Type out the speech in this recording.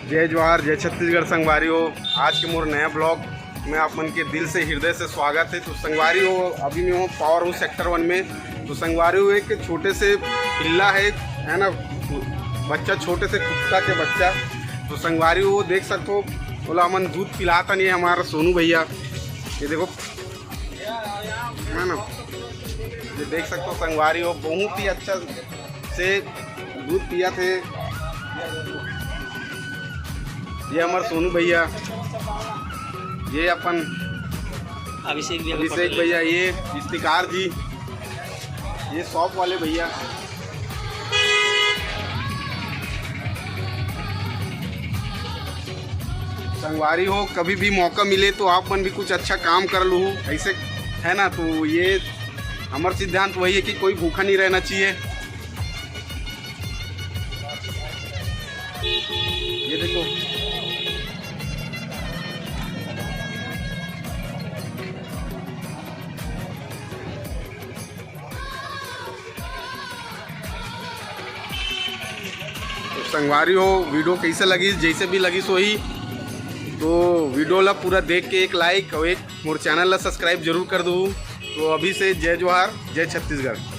जय जवाहर जय छत्तीसगढ़ संगवारी हो। आज के मोर नया ब्लॉग में आप मन के दिल से हृदय से स्वागत है। तो संगवारी हो, अभी मैं हूँ पावर हाउस सेक्टर 1 में। तो संगवारी हो एक छोटे से पिल्ला है ना, बच्चा छोटे से कुत्ता के बच्चा। तो संगवारी हो देख सकते हो, बोला हमन दूध पिलाता नहीं है हमारा सोनू भैया। ये देखो है ना, ये देख सकते हो संगवारी हो बहुत ही अच्छा से दूध पिया थे। ये हमारे सोनू भैया, ये अपन अभिषेक भैया, ये इफ्तिकार जी, ये शॉप वाले भैया। संगवारी हो कभी भी मौका मिले तो आप मन भी कुछ अच्छा काम कर लूँ ऐसे, है ना। तो ये हमारा सिद्धांत वही है कि कोई भूखा नहीं रहना चाहिए। ये देखो तो संगवारी हो वीडियो कैसे लगी, जैसे भी लगी सो ही तो वीडियो ला पूरा देख के एक लाइक और एक मोर चैनल ला सब्सक्राइब जरूर कर दो। तो अभी से जय जवाहर जय छत्तीसगढ़।